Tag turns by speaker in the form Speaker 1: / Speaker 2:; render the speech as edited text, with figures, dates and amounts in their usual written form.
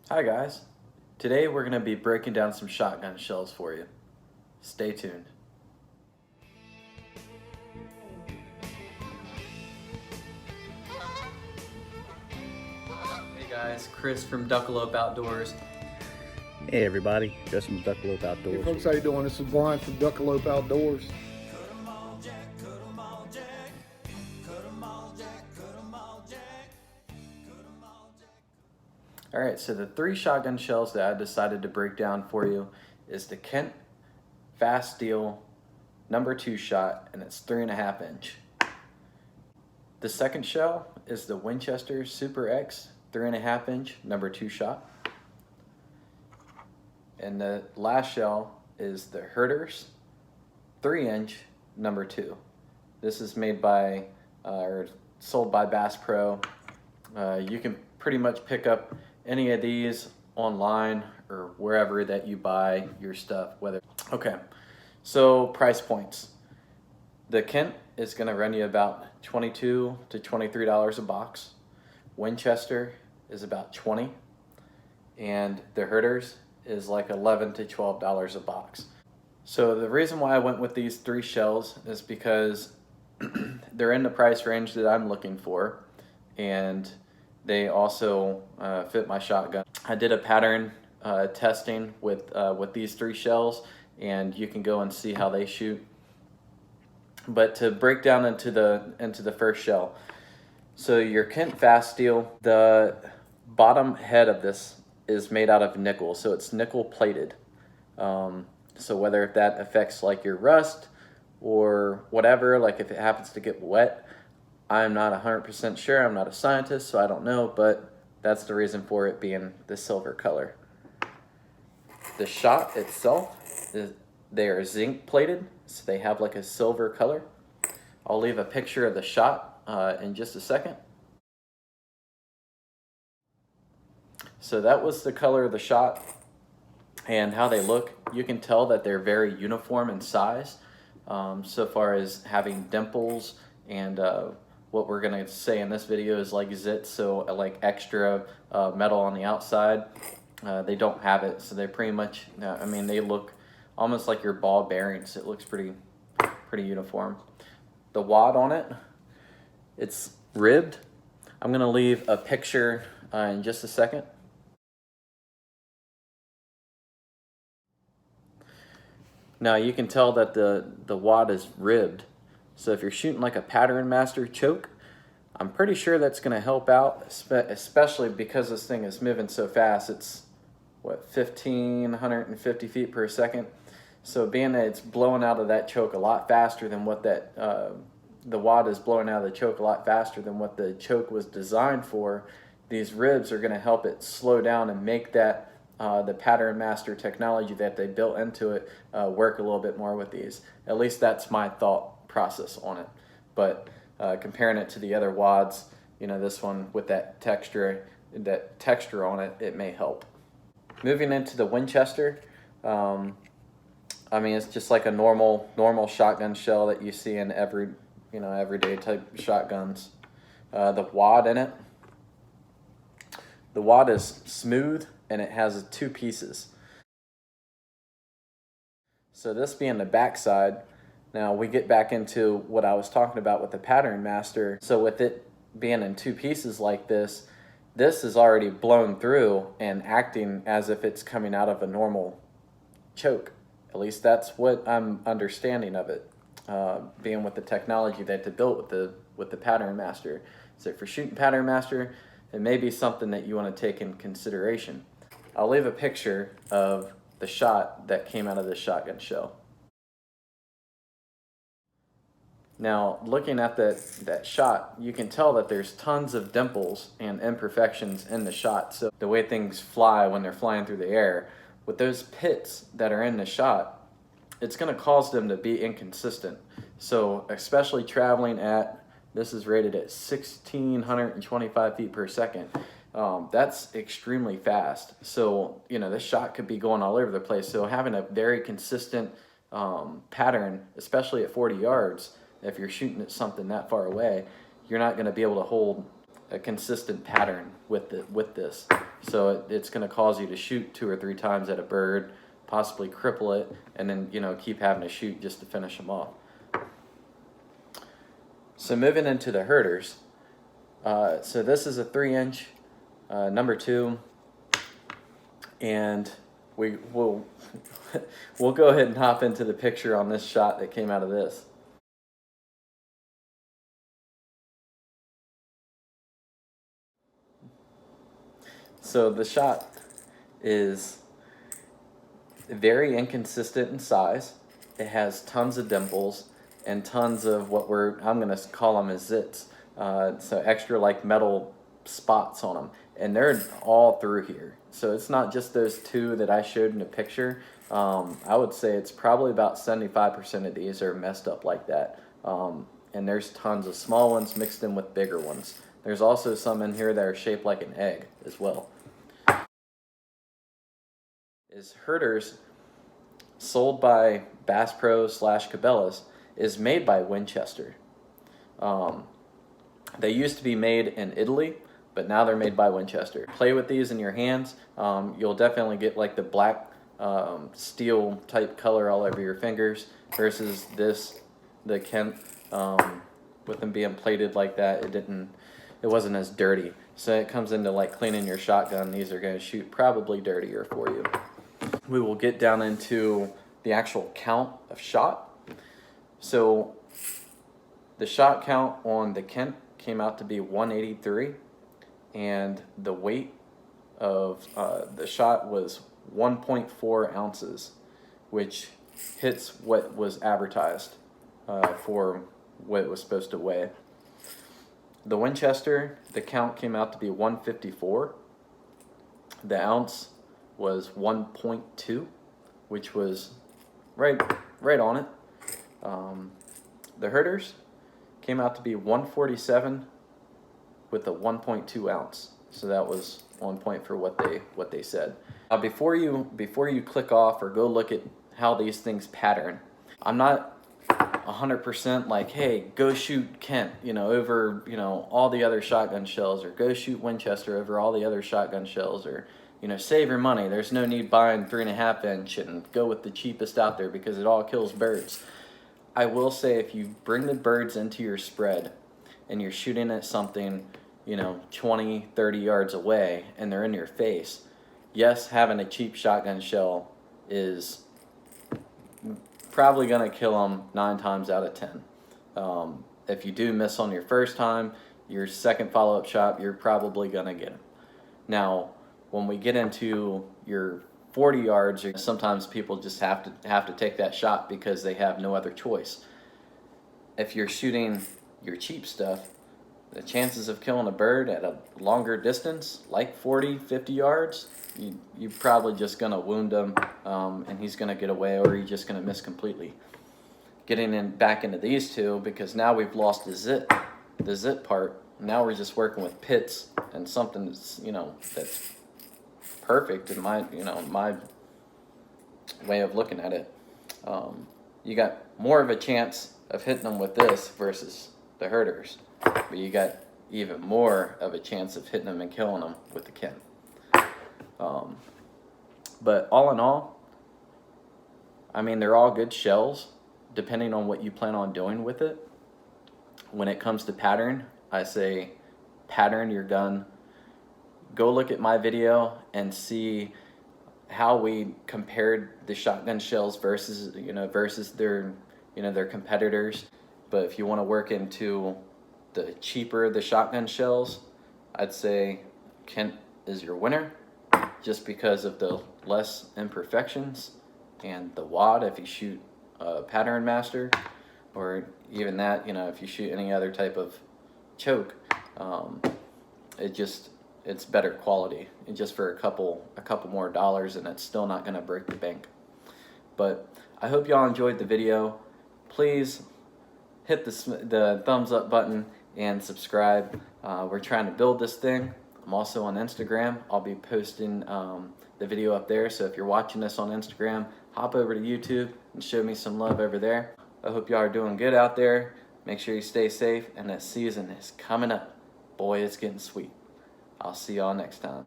Speaker 1: Hi guys, today we're going to be breaking down some shotgun shells for you. Stay tuned. Hey guys, Chris from Duckalope Outdoors.
Speaker 2: Hey everybody, Justin from Duckalope
Speaker 3: Hey
Speaker 2: Outdoors.
Speaker 3: folks, how you doing? This is Brian from Duckalope Outdoors.
Speaker 1: Alright, so the three shotgun shells that I decided to break down for you is the Kent Fast Steel number 2 shot, and it's 3.5 inch. The second shell is the Winchester Super X 3.5 inch number 2 shot. And the last shell is the Herter's 3 inch number 2. This is made by or sold by Bass Pro. You can pretty much pick up any of these online or wherever that you buy your stuff. Okay, so price points. The Kent is going to run you about $22 to $23 a box. Winchester is about $20, and the Herters is like $11 to $12 a box. So the reason why I went with these three shells is because they're in the price range that I'm looking for, and they also fit my shotgun. I did a pattern testing with these three shells, and you can go and see how they shoot. But to break down into the first shell, so your Kent Fast Steel, the bottom head of this is made out of nickel, so it's nickel plated. So whether that affects like your rust or whatever, like if it happens to get wet, I'm not 100% sure. I'm not a scientist, so I don't know, but that's the reason for it being the silver color. The shot itself, they are zinc plated, so they have like a silver color. I'll leave a picture of the shot in just a second. So that was the color of the shot and how they look. You can tell that they're very uniform in size, so far as having dimples and what we're gonna say in this video is like zits, so like extra metal on the outside. They don't have it, so they pretty much, I mean, they look almost like your ball bearings. It looks pretty uniform. The wad on it, it's ribbed. I'm gonna leave a picture in just a second. Now you can tell that the wad is ribbed. So if you're shooting like a pattern master choke, I'm pretty sure that's going to help out, especially because this thing is moving so fast. It's what, 1,550 feet per second. So being that it's blowing out of that choke a lot faster than what that the wad is blowing out of the choke a lot faster than what the choke was designed for, these ribs are going to help it slow down and make that the pattern master technology that they built into it work a little bit more with these. At least that's my thought process on it. But comparing it to the other wads, you know, this one with that texture on it, it may help. Moving into the Winchester, I mean, it's just like a normal shotgun shell that you see in everyday type shotguns. The wad in it, the wad is smooth and it has 2 pieces. So this being the back side, now we get back into what I was talking about with the pattern master. So with it being in 2 pieces like this, this is already blown through and acting as if it's coming out of a normal choke. At least that's what I'm understanding of it, being with the technology that they built with the pattern master. So for shooting pattern master, it may be something that you want to take in consideration. I'll leave a picture of the shot that came out of this shotgun shell. Now, looking at that shot, you can tell that there's tons of dimples and imperfections in the shot. So the way things fly when they're flying through the air, with those pits that are in the shot, it's going to cause them to be inconsistent. So especially traveling at, this is rated at 1,625 feet per second. That's extremely fast. So, you know, this shot could be going all over the place. So having a very consistent pattern, especially at 40 yards, if you're shooting at something that far away, you're not going to be able to hold a consistent pattern with this. So it's going to cause you to shoot 2 or 3 times at a bird, possibly cripple it, and then, you know, keep having to shoot just to finish them off. So moving into the Herters, so this is a 3-inch number 2, and we'll we'll go ahead and hop into the picture on this shot that came out of this. So the shot is very inconsistent in size. It has tons of dimples and tons of what I'm going to call them as zits. So extra like metal spots on them, and they're all through here. So it's not just those 2 that I showed in the picture. I would say it's probably about 75% of these are messed up like that. And there's tons of small ones mixed in with bigger ones. There's also some in here that are shaped like an egg as well. Is Herters, sold by Bass Pro / Cabela's, is made by Winchester. They used to be made in Italy, but now they're made by Winchester. Play with these in your hands. You'll definitely get like the black steel type color all over your fingers versus the Kent, with them being plated like that. It wasn't as dirty. So it comes into like cleaning your shotgun. These are going to shoot probably dirtier for you. We will get down into the actual count of shot. So the shot count on the Kent came out to be 183, and the weight of the shot was 1.4 ounces, which hits what was advertised for what it was supposed to weigh. The Winchester, the count came out to be 154. The ounce was 1.2, which was right on it. The Herters came out to be 147 with a 1.2 ounce. So that was 1 point for what they said. Now before you click off or go look at how these things pattern, I'm not 100% like, hey, go shoot Kent, over, all the other shotgun shells, or go shoot Winchester over all the other shotgun shells, or, save your money. There's no need buying 3.5 inch and go with the cheapest out there because it all kills birds. I will say, if you bring the birds into your spread and you're shooting at something, 20, 30 yards away and they're in your face, yes, having a cheap shotgun shell is probably going to kill them 9 times out of 10. If you do miss on your first time, your second follow-up shot, you're probably going to get them. Now, when we get into your 40 yards, sometimes people just have to take that shot because they have no other choice. If you're shooting your cheap stuff, the chances of killing a bird at a longer distance, like 40, 50 yards, you're probably just going to wound him, and he's going to get away, or he's just going to miss completely. Getting back into these two, because now we've lost the zit part. Now we're just working with pits and something that's, that's perfect in my way of looking at it. You got more of a chance of hitting them with this versus the Herters, but you got even more of a chance of hitting them and killing them with the Kent. But all in all, I mean, they're all good shells depending on what you plan on doing with it. When it comes to pattern, I say pattern your gun. Go look at my video and see how we compared the shotgun shells versus their their competitors. But if you want to work into the cheaper the shotgun shells, I'd say Kent is your winner, just because of the less imperfections and the wad if you shoot a Pattern Master, or even that, if you shoot any other type of choke, it's better quality, and just for a couple more dollars, and it's still not going to break the bank. But I hope y'all enjoyed the video. Please hit the thumbs up button and subscribe. We're trying to build this thing. I'm also on Instagram. I'll be posting the video up there, so if you're watching this on Instagram, hop over to YouTube and show me some love over there. I hope y'all are doing good out there. Make sure you stay safe, and that season is coming up. Boy, it's getting sweet. I'll see y'all next time.